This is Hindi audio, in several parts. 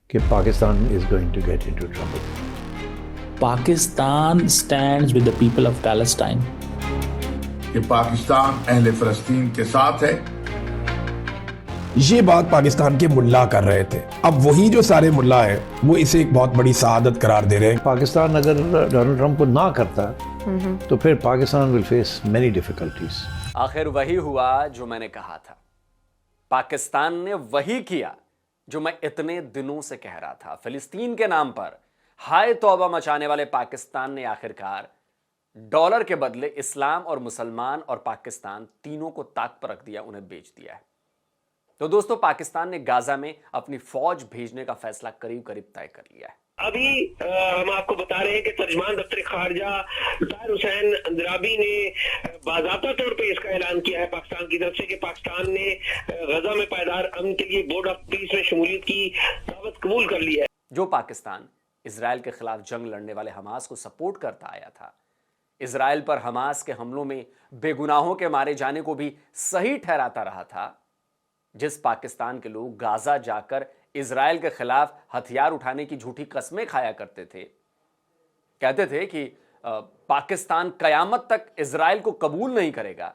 कि Pakistan is going to get into trouble. Pakistan stands with the people of Palestine. कि पाकिस्तान अहले फ़लस्तीन के साथ है। ये बात पाकिस्तान के मुल्ला कर रहे थे। अब वही जो सारे मुल्ला हैं वो इसे एक बहुत बड़ी सआदत करार दे रहे हैं। पाकिस्तान अगर डोनाल्ड ट्रंप को ना करता तो फिर Pakistan will face many difficulties. आखिर वही हुआ जो मैंने कहा था। पाकिस्तान ने वही किया जो मैं इतने दिनों से कह रहा था। फिलिस्तीन के नाम पर हाय तौबा मचाने वाले पाकिस्तान ने आखिरकार डॉलर के बदले इस्लाम और मुसलमान और पाकिस्तान तीनों को ताक पर रख दिया, उन्हें बेच दिया है। तो दोस्तों, पाकिस्तान ने गाजा में अपनी फौज भेजने का फैसला करीब करीब तय कर लिया है। अभी हम आपको बता रहे हैं कि तर्जमान दफ्तर खारजा ताहिर हुसैन अंद्राबी ने बाज़ाब्ता तौर पे इसका ऐलान किया है पाकिस्तान की तरफ से कि पाकिस्तान ने गजा में पायदार अमन के लिए बोर्ड ऑफ पीस में शमूलियत की दावत कबूल कर ली है। जो पाकिस्तान इजराइल के खिलाफ जंग लड़ने वाले हमास को सपोर्ट करता आया था, इजराइल पर हमास के हमलों में बेगुनाहों के मारे जाने को भी सही ठहराता रहा था, जिस पाकिस्तान के लोग गाजा जाकर इजराइल के खिलाफ हथियार उठाने की झूठी कस्में खाया करते थे, कहते थे कि पाकिस्तान कयामत तक इजराइल को कबूल नहीं करेगा,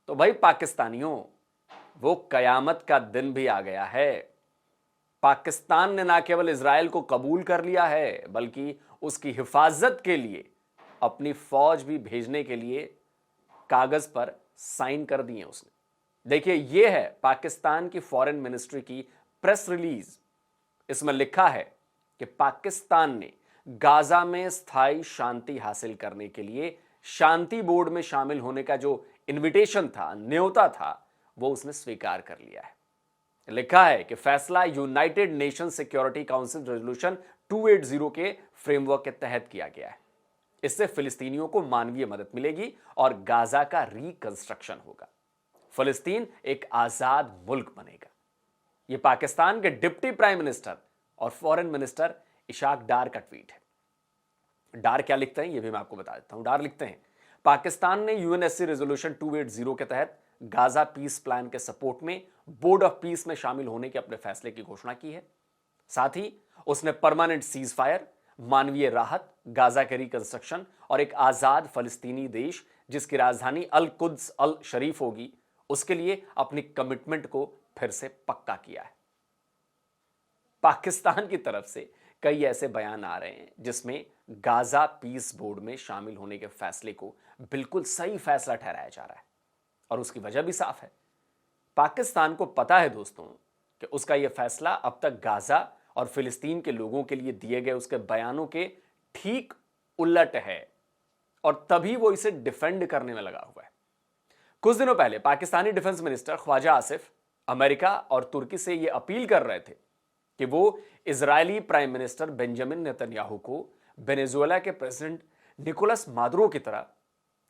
तो भाई पाकिस्तानियों, वो कयामत का दिन भी आ गया है। पाकिस्तान ने ना केवल इजराइल को कबूल कर लिया है, बल्कि उसकी हिफाजत के लिए अपनी फौज भी भेजने के लिए कागज पर साइन कर दिए उसने। देखिए, यह है पाकिस्तान की फॉरेन मिनिस्ट्री की प्रेस रिलीज। इसमें लिखा है कि पाकिस्तान ने गाजा में स्थायी शांति हासिल करने के लिए शांति बोर्ड में शामिल होने का जो इनविटेशन था, न्योता था, वो उसने स्वीकार कर लिया है। लिखा है कि फैसला United nation security council resolution 280 के फ्रेमवर्क के तहत किया गया है। इससे फिलिस्तीनियों को मानवीय मदद मिलेगी और गाजा का रिकंस्ट्रक्शन होगा। फिलिस्तीन एक आजाद मुल्क बनेगा। यह पाकिस्तान के डिप्टी प्राइम मिनिस्टर और फॉरेन मिनिस्टर इशाक डार का ट्वीट है। डार क्या लिखते हैं यह भी मैं आपको बता देता हूं। डार लिखते हैं, पाकिस्तान ने यूएनएससी रेजोल्यूशन 280 के तहत गाजा पीस प्लान के सपोर्ट में बोर्ड ऑफ पीस में शामिल होने के अपने फैसले की घोषणा की है। साथ ही उसने परमानेंट सीज फायर, मानवीय राहत, गाजा के रिकंस्ट्रक्शन और एक आजाद फलस्तीनी देश जिसकी राजधानी अल कुद्स अल शरीफ होगी, उसके लिए अपनी कमिटमेंट को फिर से पक्का किया है। पाकिस्तान की तरफ से कई ऐसे बयान आ रहे हैं जिसमें गाजा पीस बोर्ड में शामिल होने के फैसले को बिल्कुल सही फैसला ठहराया जा रहा है, और उसकी वजह भी साफ है। पाकिस्तान को पता है दोस्तों कि उसका यह फैसला अब तक गाजा और फिलिस्तीन के लोगों के लिए दिए गए उसके बयानों के ठीक उलट है, और तभी वो इसे डिफेंड करने में लगा हुआ है। कुछ दिनों पहले Pakistani defence minister Khawaja Asif America और तुर्की से यह अपील कर रहे थे कि वो Israeli prime minister Benjamin Netanyahu को वेनेजुएला के प्रेसिडेंट निकोलस मादुरो की तरह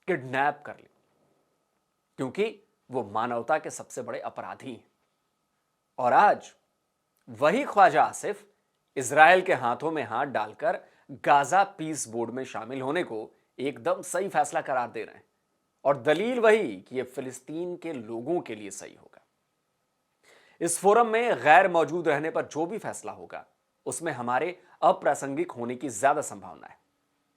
किडनैप कर ले, क्योंकि वो मानवता के सबसे बड़े अपराधी हैं। और आज वही ख्वाजा आसिफ इजरायल के हाथों में हाथ डालकर गाजा पीस बोर्ड में शामिल होने को एकदम सही फैसला करार दे रहे हैं, और दलील वही कि यह फिलिस्तीन के लोगों के लिए सही होगा। इस फोरम में गैर मौजूद रहने पर जो भी फैसला होगा उसमें हमारे अप्रासंगिक होने की ज्यादा संभावना है।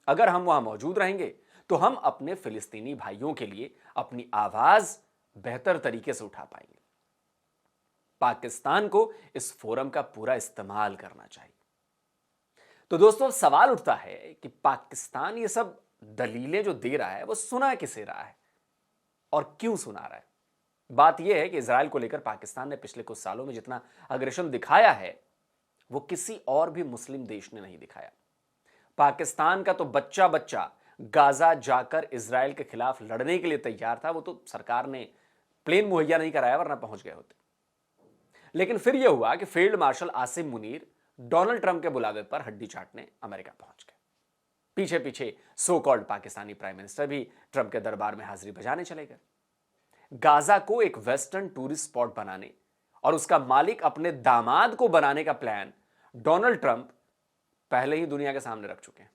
अगर हम वहां मौजूद रहेंगे तो हम अपने फिलिस्तीनी भाइयों के लिए अपनी आवाज बेहतर तरीके से उठा पाएंगे। पाकिस्तान को इस फोरम का पूरा इस्तेमाल करना चाहिए। तो दोस्तों, सवाल उठता है कि पाकिस्तान ये सब दलीलें जो दे रहा है वो सुना किसे रहा है और क्यों सुना रहा है। बात यह है कि इजराइल को लेकर पाकिस्तान ने पिछले कुछ सालों में जितना अग्रेशन दिखाया है वो किसी और भी मुस्लिम देश ने नहीं दिखाया। पाकिस्तान का तो बच्चा बच्चा गाजा जाकर इजराइल के खिलाफ लड़ने के लिए तैयार था, वो तो सरकार ने प्लेन मुहैया नहीं कराया, वरना पहुंच गए होते। लेकिन फिर यह हुआ कि field marshal Asim Munir Donald Trump के बुलावे पर हड्डी चाटने अमेरिका पहुंच गए। पीछे पीछे so called Pakistani prime minister भी ट्रंप के दरबार में हाजिरी बजाने चले गए। गाजा को एक वेस्टर्न टूरिस्ट स्पॉट बनाने और उसका मालिक अपने दामाद को बनाने का प्लान डोनाल्ड ट्रंप पहले ही दुनिया के सामने रख चुके हैं,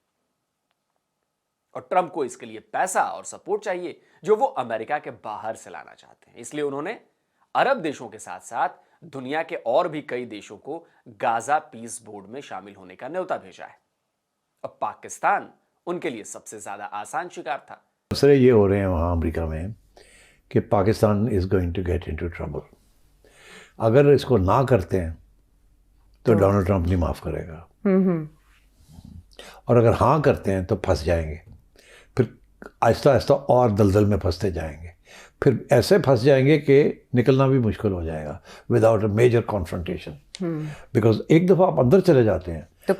और ट्रंप को इसके लिए पैसा और सपोर्ट चाहिए जो वो अमेरिका के बाहर से लाना चाहते हैं। इसलिए उन्होंने अरब देशों के साथ साथ दुनिया के और भी कई देशों को गाजा पीस बोर्ड में शामिल होने का न्योता भेजा है। अब पाकिस्तान उनके लिए सबसे ज्यादा आसान शिकार था। मसले ये हो रहे हैं वहाँ अमेरिका में कि Pakistan is going to get into trouble. अगर इसको ना करते हैं तो डोनाल्ड ट्रंप नहीं माफ़ करेगा, और अगर हाँ करते हैं तो फंस जाएंगे, फिर आहिस्ता आहिस्ता और दलदल में फंसते जाएंगे, फिर ऐसे फंस जाएंगे कि निकलना भी मुश्किल हो जाएगा without a major confrontation. Because एक दफ़ा आप अंदर चले जाते हैं तो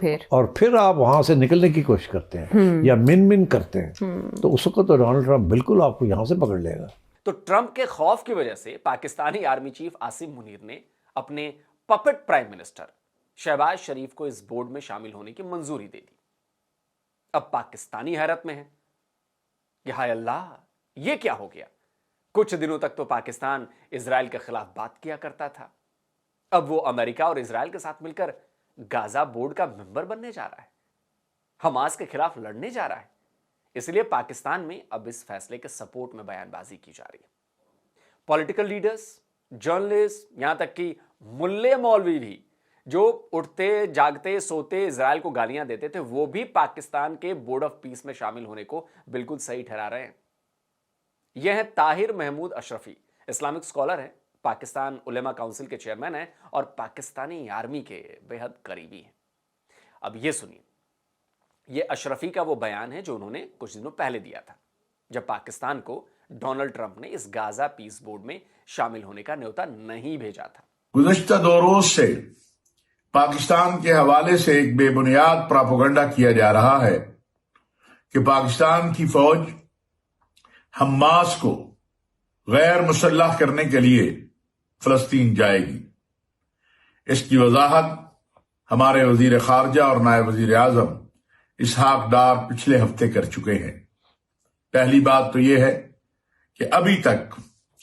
फिर आप वहाँ से निकलने की कोशिश करते हैं या मिन करते हैं, तो उस वक्त तो डोनाल्ड ट्रंप बिल्कुल आपको यहाँ से पकड़ लेगा। तो ट्रंप के खौफ की वजह से पाकिस्तानी आर्मी चीफ आसिम मुनीर ने अपने पपेट प्राइम मिनिस्टर शहबाज शरीफ को इस बोर्ड में शामिल होने की मंजूरी दे दी। अब पाकिस्तानी हैरत में है कि हाय अल्लाह, ये क्या हो गया। कुछ दिनों तक तो पाकिस्तान इजराइल के खिलाफ बात किया करता था, अब वो अमेरिका और इजराइल के साथ मिलकर गाजा बोर्ड का मेंबर बनने जा रहा है, हमास के खिलाफ लड़ने जा रहा है। इसलिए पाकिस्तान में अब इस फैसले के सपोर्ट में बयानबाजी की जा रही है। पॉलिटिकल लीडर्स, जर्नलिस्ट, यहां तक कि मुल्ले मौलवी भी जो उठते जागते सोते इजराइल को गालियां देते थे, वो भी पाकिस्तान के बोर्ड ऑफ पीस में शामिल होने को बिल्कुल सही ठहरा रहे हैं। यह है ताहिर महमूद अशरफी, इस्लामिक स्कॉलर है, पाकिस्तान उलेमा काउंसिल के चेयरमैन हैं और पाकिस्तानी आर्मी के बेहद करीबी हैं। अब ये सुनिए, ये अशरफी का वो बयान है जो उन्होंने कुछ दिनों पहले दिया था, जब पाकिस्तान को डोनाल्ड ट्रंप ने इस गाजा पीस बोर्ड में शामिल होने का न्योता नहीं भेजा था। गुज़श्ता 2 रोज से पाकिस्तान के हवाले से एक बेबुनियाद प्रोपेगेंडा किया जा रहा है कि पाकिस्तान की फौज हमास को गैर मुसल्लह करने के लिए फलस्तीन जाएगी। इसकी वजाहत हमारे वजीर खारजा और नायब वजीर आजम इसहाक डार पिछले हफ्ते कर चुके हैं। पहली बात तो यह है कि अभी तक,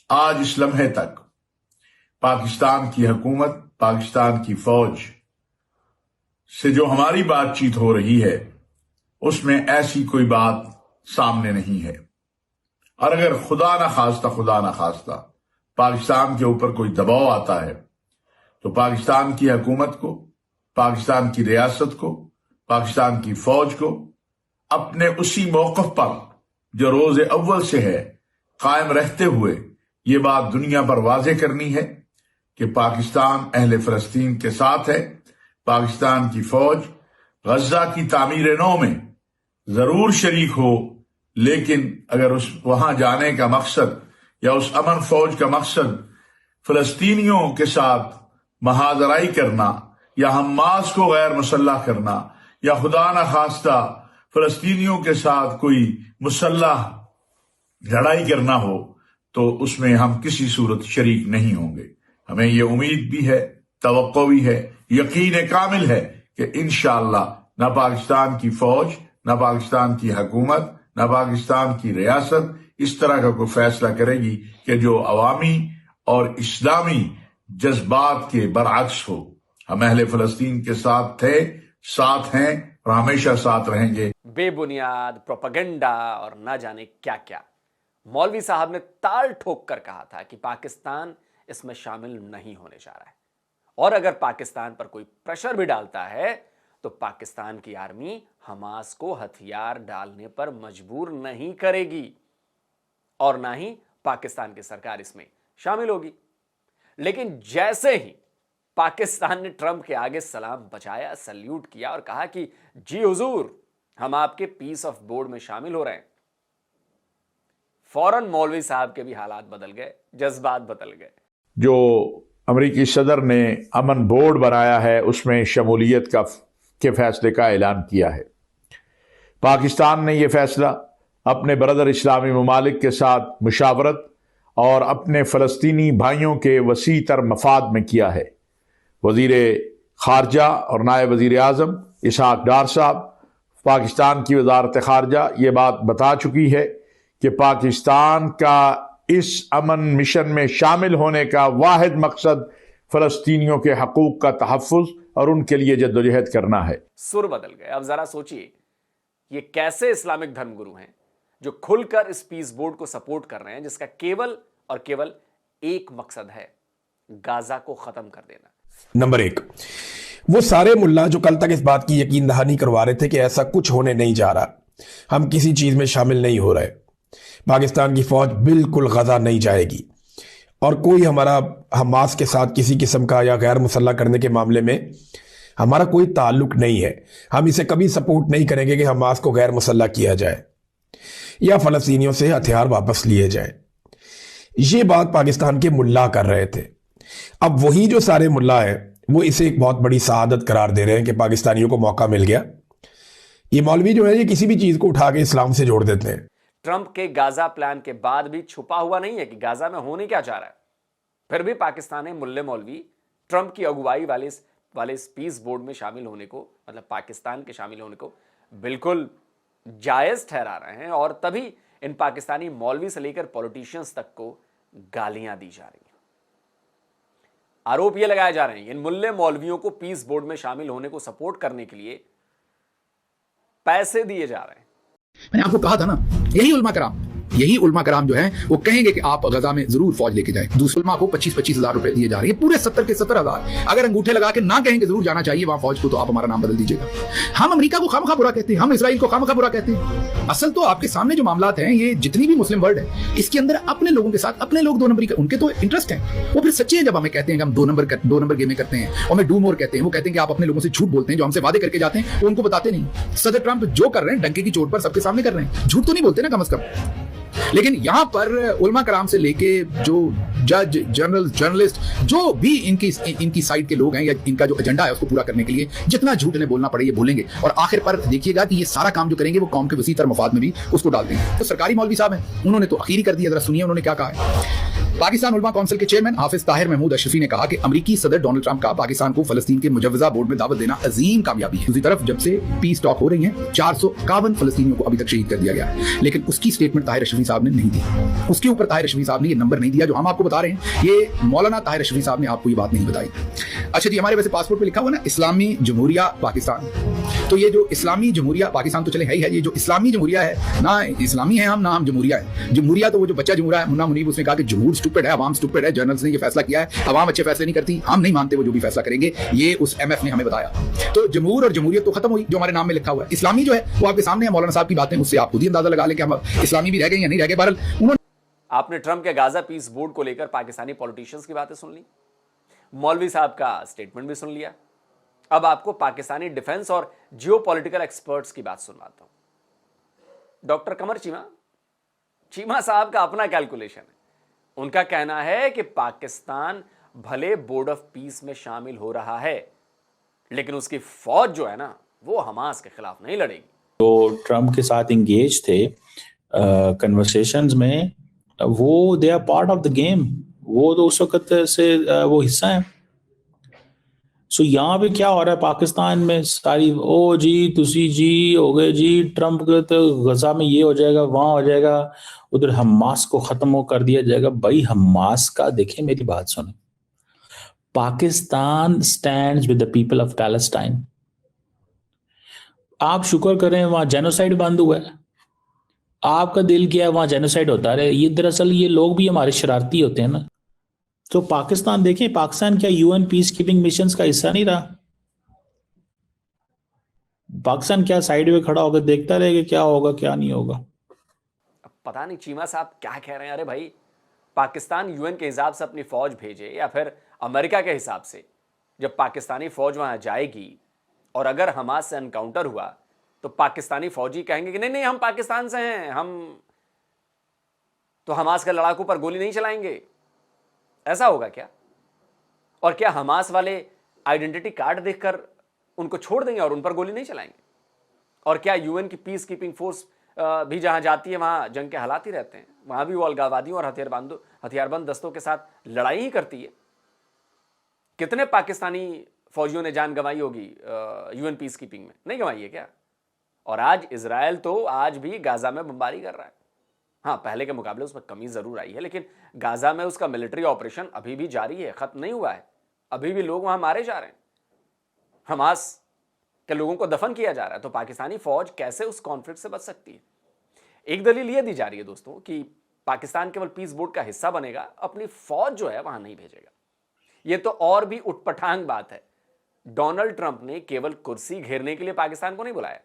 आज इस लम्हे तक, पाकिस्तान की हुकूमत, पाकिस्तान की फौज से जो हमारी बातचीत हो रही है उसमें ऐसी कोई बात सामने नहीं है। और अगर खुदा ना खास्ता पाकिस्तान के ऊपर कोई दबाव आता है तो पाकिस्तान की हुकूमत को, पाकिस्तान की रियासत को, पाकिस्तान की फौज को अपने उसी मौक़िफ़ पर जो रोज़ अव्वल से है कायम रहते हुए ये बात दुनिया पर वाज़ेह करनी है कि पाकिस्तान अहले फ़लस्तीन के साथ है। पाकिस्तान की फौज गज़ा की तामीर नौ में जरूर शरीक हो, लेकिन अगर उस वहां जाने का मकसद या उस अमन फौज का मकसद फ़लस्तीनियों के साथ महाजराई करना या हमास को गैर मुसल्लह करना या खुदा न खास्ता फ़लस्तीनियों के साथ कोई मुसल्लह लड़ाई करना हो, तो उसमें हम किसी सूरत शरीक नहीं होंगे। हमें ये उम्मीद भी है, तवक्को भी है, यकीन कामिल है कि इंशाअल्लाह न पाकिस्तान की फौज, न पाकिस्तान की हुकूमत, न पाकिस्तान की रियासत इस तरह का कोई फैसला करेगी कि जो अवामी और इस्लामी जज्बात के बरअक्स हो। हम अहले फ़लस्तीन के साथ थे, साथ हैं और हमेशा साथ रहेंगे। बेबुनियाद प्रोपेगेंडा और ना जाने क्या क्या। मौलवी साहब ने ताल ठोक कर कहा था कि पाकिस्तान इसमें शामिल नहीं होने जा रहा है, और अगर पाकिस्तान पर कोई प्रेशर भी डालता है तो पाकिस्तान की आर्मी हमास को हथियार डालने पर मजबूर नहीं करेगी और ना ही पाकिस्तान की सरकार इसमें शामिल होगी। लेकिन जैसे ही पाकिस्तान ने ट्रंप के आगे सलाम बजाया, सल्यूट किया और कहा कि जी हुजूर, हम आपके पीस ऑफ बोर्ड में शामिल हो रहे हैं, फौरन मौलवी साहब के भी हालात बदल गए, जज्बात बदल गए। जो अमेरिकी सदर ने अमन बोर्ड बनाया है उसमें शमूलियत के फैसले का ऐलान किया है। पाकिस्तान ने यह फैसला अपने ब्रदर इस्लामी ममालिक के साथ मुशावरत और अपने फ़लस्तीनी भाइयों के वसी तर मफाद में किया है। वज़ीर ख़ारजा और नायब वज़ीर आज़म इसहाक डार साहब, पाकिस्तान की वज़ारत ख़ारजा ये बात बता चुकी है कि पाकिस्तान का इस अमन मिशन में शामिल होने का वाहिद मकसद फ़लस्तीनियों के हकूक़ का तहफ़्फ़ुज़ और उनके लिए जद्दोजहद करना है। सुर बदल गए। अब जरा सोचिए, ये कैसे इस्लामिक धर्मगुरु हैं जो खुलकर इस पीस बोर्ड को सपोर्ट कर रहे हैं, जिसका केवल और केवल एक मकसद है, गाजा को खत्म कर देना। नंबर 1, वो सारे मुल्ला जो कल तक इस बात की यकीन दहानी करवा रहे थे कि ऐसा कुछ होने नहीं जा रहा, हम किसी चीज में शामिल नहीं हो रहे, पाकिस्तान की फौज बिल्कुल गजा नहीं जाएगी और कोई हमारा हमास के साथ किसी किस्म का या गैर मुसल्लह करने के मामले में हमारा कोई ताल्लुक नहीं है, हम इसे कभी सपोर्ट नहीं करेंगे कि हमास को गैर मुसल्लह किया जाए या फलस्तीनियों से हथियार वापस लिए जाए। ये बात पाकिस्तान के मुल्ला कर रहे थे। अब वही जो सारे मुल्ला हैं वो इसे एक बहुत बड़ी सआदत करार दे रहे हैं कि पाकिस्तानियों को मौका मिल गया। ये मौलवी जो है ये किसी भी चीज को उठा के इस्लाम से जोड़ देते हैं। ट्रंप के गाजा प्लान के बाद भी छुपा हुआ नहीं है कि गाजा में होने क्या चाह रहा है। फिर भी पाकिस्तानी मुल्ले मौलवी ट्रंप की अगुवाई वाले इस पीस बोर्ड में शामिल होने को, मतलब पाकिस्तान के शामिल होने को बिल्कुल जायज ठहरा रहे हैं और तभी इन पाकिस्तानी मौलवी से लेकर पॉलिटिशियंस तक को गालियां दी जा रही हैं। आरोप यह लगाए जा रहे हैं इन मुल्ले मौलवियों को पीस बोर्ड में शामिल होने को सपोर्ट करने के लिए पैसे दिए जा रहे हैं। मैंने आपको कहा था ना, यही उलमा कराम जो है वो कहेंगे कि आप गजा में जरूर फौज लेके जाएं। दूसरे उलमा को 25-25 हजार रुपए दिए जा रहे हैं, पूरे 70 के 70 हजार। अगर अंगूठे लगा के ना कहेंगे जरूर जाना चाहिए वहां फौज को, तो आप हमारा नाम बदल दीजिएगा। हम अमेरिका को खामखा बुरा कहते हैं, हम इसराइल को खामखा बुरा कहते हैं। असल तो आपके सामने जो मामलात हैं, ये जितनी भी मुस्लिम वर्ल्ड है, इसके अंदर अपने लोगों के साथ अपने लोग 2 नंबरी का, उनके तो इंटरेस्ट है, वो फिर सच्चे हैं जब हमें कहते हैं कि हम 2 नंबर गेमें करते हैं और हमें डू मोर कहते हैं। वो कहते हैं कि आप अपने लोगों से झूठ बोलते हैं, जो हमसे वादे करके जाते हैं वो उनको बताते नहीं। सदर ट्रंप जो कर रहे हैं डंके की चोट पर सबके सामने कर रहे हैं, झूठ तो नहीं बोलते ना कम से कम। लेकिन यहां पर उलमा कराम से लेके जो जज, जर्नलिस्ट, जो भी इनकी साइड के लोग हैं या इनका जो एजेंडा है उसको पूरा करने के लिए जितना झूठ इन्हें बोलना पड़े ये बोलेंगे और आखिर पर देखिएगा कि ये सारा काम जो करेंगे वो कौम के वसीतर मफाद में भी उसको डाल देंगे। तो सरकारी मौलवी साहब हैं, उन्होंने तो आखिरी कर दिया। जरा सुनिए उन्होंने क्या कहा है। पाकिस्तान उलमा काउंसिल के चेयरमैन हाफिज ताहिर महमूद अशरफी ने कहा कि अमेरिकी सदर डोनाल्ड ट्रंप का पाकिस्तान को फलस्तीन के मुजव्वजा बोर्ड में दावत देना अजीम कामयाबी है। दूसरी तरफ जब से पीस टॉक हो रही है 451 फलस्तीनियों को अभी तक शहीद कर दिया गया है, लेकिन उसकी स्टेटमेंट ताहिर अशरफी साहब ने नहीं दी। उसके ऊपर ताहिर अशरफी साहब ने ये नंबर नहीं दिया जो हम आपको बता रहे हैं। ये मौलाना ताहिर अशरफी साहब ने आपको ये बात नहीं बताई। अच्छा जी, हमारे वैसे पासपोर्ट पे लिखा हुआ ना इस्लामी जमहूरिया पाकिस्तान, तो ये जो इस्लामी जमहूरिया पाकिस्तान तो चले है ही है, ये जो इस्लामी जमहूरिया है ना, इस्लामी है हम ना, हम जमहूरिया है। जमहूरिया तो वो जो बच्चा जमहूरा है मुन्ना मुनीब, उसने कहा कि जमहूर स्टूपिड है, अवाम स्टूपिड है, जर्नल्स ने ये फैसला किया है, अवाम अच्छे फैसले नहीं करती, हम नहीं मानते वो जो भी फैसला करेंगे, ये उस एमएफ ने हमें बताया। तो जमहूर और जमहूरियत तो खत्म हुई जो हमारे नाम में लिखा हुआ है। इस्लामी जो है वो आपके सामने है, मौलाना साहब की बातें, उससे आप खुद ही अंदाजा लगा लें कि हम इस्लामी भी रह गए या नहीं रह गए। बहरहाल उन्होंने आपने ट्रंप के गाजा पीस बोर्ड को लेकर पाकिस्तानी पॉलिटिशियंस की बातें सुन ली, मौलवी साहब का स्टेटमेंट भी सुन लिया। अब आपको पाकिस्तानी डिफेंस और जियोपॉलिटिकल एक्सपर्ट्स की बात सुनवाता हूं। डॉक्टर कमर चीमा साहब का अपना कैलकुलेशन है। उनका कहना है कि पाकिस्तान भले बोर्ड ऑफ पीस में शामिल हो रहा है, लेकिन उसकी फौज जो है ना वो हमास के खिलाफ नहीं लड़ेगी। तो ट्रंप के साथ इंगेज थे कन्वर्सेशंस में, वो they are part of the game, वो तो उस वक्त से वो हिस्सा है। सो यहाँ पे क्या हो रहा है पाकिस्तान में, सारी ओ जी तुसी जी हो गए जी, ट्रंप के तो गजा में ये हो जाएगा, वहां हो जाएगा, उधर हमास को खत्म कर दिया जाएगा। भाई हमास का देखें, मेरी बात सुने, Pakistan stands with the people of Palestine. आप शुक्र करें वहां जेनोसाइड बंद हुआ है, आपका दिल किया है वहां जेनोसाइड होता रहे। ये दरअसल ये लोग भी हमारे शरारती होते हैं ना। तो पाकिस्तान देखें, पाकिस्तान क्या यूएन पीस कीपिंग मिशंस का हिस्सा नहीं रहा? पाकिस्तान क्या साइड में खड़ा होकर देखता रहेगा क्या होगा क्या नहीं होगा? पता नहीं चीमा साहब क्या कह रहे हैं। अरे भाई, पाकिस्तान यूएन के हिसाब से अपनी फौज भेजे या फिर अमेरिका के हिसाब से जब पाकिस्तानी फौज वहां जाएगी और अगर हमास से एनकाउंटर हुआ तो पाकिस्तानी फौजी कहेंगे कि नहीं नहीं हम पाकिस्तान से हैं, हम तो हमास के लड़ाकू पर गोली नहीं चलाएंगे। ऐसा होगा क्या? और क्या हमास वाले आइडेंटिटी कार्ड देखकर उनको छोड़ देंगे और उन पर गोली नहीं चलाएंगे? और क्या यूएन की पीस कीपिंग फोर्स भी जहां जाती है वहां जंग के हालात ही रहते हैं, वहां भी वो अलगाववादियों और हथियारबंद दस्तों के साथ लड़ाई ही करती है। कितने पाकिस्तानी फौजियों ने जान गंवाई होगी यूएन पीस कीपिंग में? नहीं गंवाई है क्या? और आज इजराइल तो आज भी गाजा में बमबारी कर रहा है। हाँ, पहले के मुकाबले उसमें कमी जरूर आई है, लेकिन गाजा में उसका मिलिट्री ऑपरेशन अभी भी जारी है, खत्म नहीं हुआ है। अभी भी लोग वहां मारे जा रहे हैं, हमास के लोगों को दफन किया जा रहा है। तो पाकिस्तानी फौज कैसे उस कॉन्फ्लिक्ट से बच सकती है? एक दलील यह दी जा रही है दोस्तों कि पाकिस्तान केवल पीस बोर्ड का हिस्सा बनेगा, अपनी फौज जो है वहां नहीं भेजेगा। यह तो और भी उटपटांग बात है। डोनाल्ड ट्रंप ने केवल कुर्सी घेरने के लिए पाकिस्तान को नहीं बुलाया,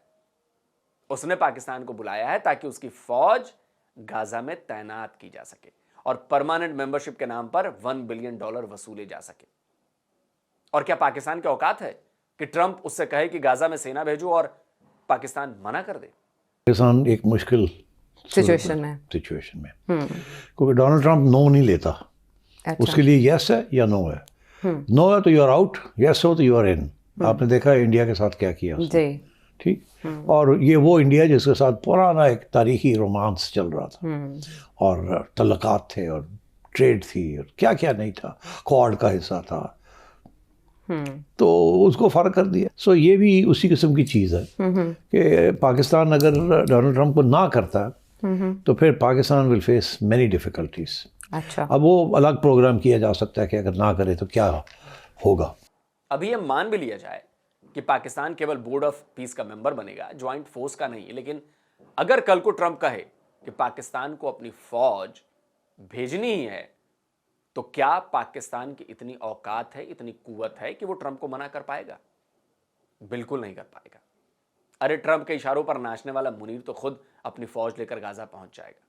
उसने पाकिस्तान को बुलाया है ताकि उसकी फौज गाजा में तैनात की जा सके और परमानेंट मेंबरशिप के नाम पर $1 बिलियन वसूले जा सके। और क्या पाकिस्तान की औकात है कि ट्रंप उससे कहे कि गाजा में सेना भेजो और पाकिस्तान मना कर दे? पाकिस्तान एक मुश्किल सिचुएशन में क्योंकि डोनाल्ड ट्रंप नो नहीं लेता। अच्छा। उसके लिए यस है या नो है। नो है तो यू आर आउट, यस हो तो यू आर इन। आपने देखा है इंडिया के साथ क्या किया उसने। जी। ठीक। और ये वो इंडिया जिसके साथ पुराना एक तारीखी रोमांस चल रहा था और तल्लकात थे और ट्रेड थी और क्या क्या नहीं था, क्वाड का हिस्सा था, तो उसको फर्क कर दिया। सो ये भी उसी किस्म की चीज़ है कि पाकिस्तान अगर डोनाल्ड ट्रंप को ना करता तो फिर Pakistan will face many difficulties. अच्छा। अब वो अलग प्रोग्राम किया जा सकता है कि अगर ना करे तो क्या होगा। अभी यह मान भी लिया जाए कि पाकिस्तान केवल बोर्ड ऑफ पीस का मेंबर बनेगा, ज्वाइंट फोर्स का नहीं, लेकिन अगर कल को ट्रंप कहे कि पाकिस्तान को अपनी फौज भेजनी ही है तो क्या पाकिस्तान की इतनी औकात है, इतनी कुव्वत है कि वो ट्रंप को मना कर पाएगा? बिल्कुल नहीं कर पाएगा। अरे ट्रंप के इशारों पर नाचने वाला मुनीर तो खुद अपनी फौज लेकर गाजा पहुंच जाएगा।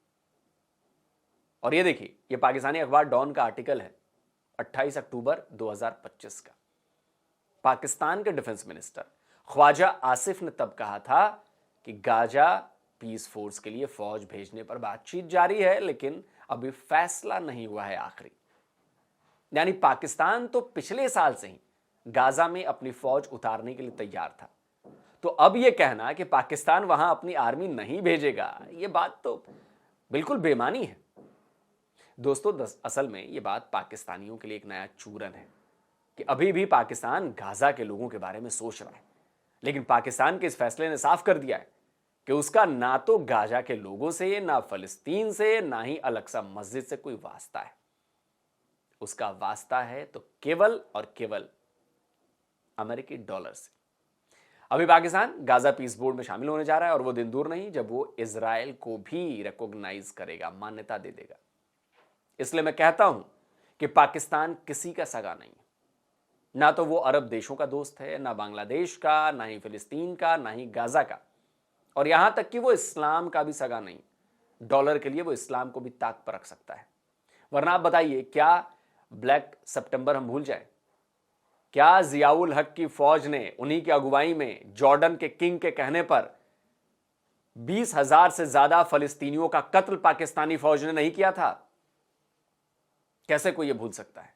और ये देखिए, ये पाकिस्तानी अखबार डॉन का आर्टिकल है 28 अक्टूबर 2025 का। पाकिस्तान के डिफेंस मिनिस्टर ख्वाजा आसिफ ने तब कहा था कि गाजा पीस फोर्स के लिए फौज भेजने पर बातचीत जारी है, लेकिन अभी फैसला नहीं हुआ है आखिरी। यानी पाकिस्तान तो पिछले साल से ही गाजा में अपनी फौज उतारने के लिए तैयार था, तो अब यह कहना कि पाकिस्तान वहां अपनी आर्मी नहीं भेजेगा, यह बात तो बिल्कुल बेमानी है। दोस्तों, असल में यह बात पाकिस्तानियों के लिए एक नया चूरन है कि अभी भी पाकिस्तान गाजा के लोगों के बारे में सोच रहा है, लेकिन पाकिस्तान के इस फैसले ने साफ कर दिया है कि उसका ना तो गाजा के लोगों से, ना फलस्तीन से, ना ही अल-अक्सा मस्जिद से कोई वास्ता है। उसका वास्ता है तो केवल और केवल अमेरिकी डॉलर से। अभी पाकिस्तान गाजा पीस बोर्ड में शामिल होने जा रहा है और वो दिन दूर नहीं जब वो इजराइल को भी रिकॉग्नाइज करेगा, मान्यता दे देगा। इसलिए मैं कहता हूं कि पाकिस्तान किसी का सगा नहीं, ना तो वो अरब देशों का दोस्त है, ना बांग्लादेश का, ना ही फिलिस्तीन का, ना ही गाजा का, और यहां तक कि वो इस्लाम का भी सगा नहीं। डॉलर के लिए वो इस्लाम को भी ताक पर रख सकता है। वरना आप बताइए, क्या ब्लैक सितंबर हम भूल जाए? क्या जियाउल हक की फौज ने उन्हीं की अगुवाई में जॉर्डन के किंग के कहने पर 20,000 से ज्यादा फलस्तीनियों का कत्ल पाकिस्तानी फौज ने नहीं किया था? कैसे कोई ये भूल सकता है?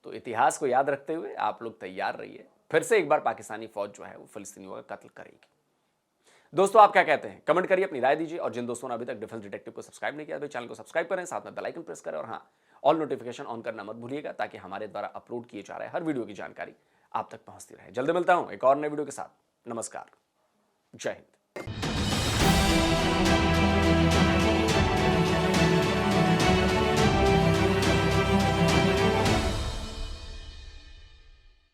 तो इतिहास को याद रखते हुए आप लोग तैयार रहिए, फिर से एक बार पाकिस्तानी फौज जो है वो फलस्तीनियों का कत्ल करेगी। दोस्तों, आप क्या कहते हैं? कमेंट करिए, अपनी राय दीजिए, और जिन दोस्तों ने अभी तक डिफेंस डिटेक्टिव को सब्सक्राइब नहीं किया तो चैनल को सब्सक्राइब करें, साथ में बेल आइकन प्रेस करें, और हाँ, ऑल नोटिफिकेशन ऑन करना मत भूलिएगा ताकि हमारे द्वारा अपलोड किए जा रहे हर वीडियो की जानकारी आप तक पहुंचती रहे। जल्दी मिलता हूं एक और नए वीडियो के साथ। नमस्कार, जय हिंद।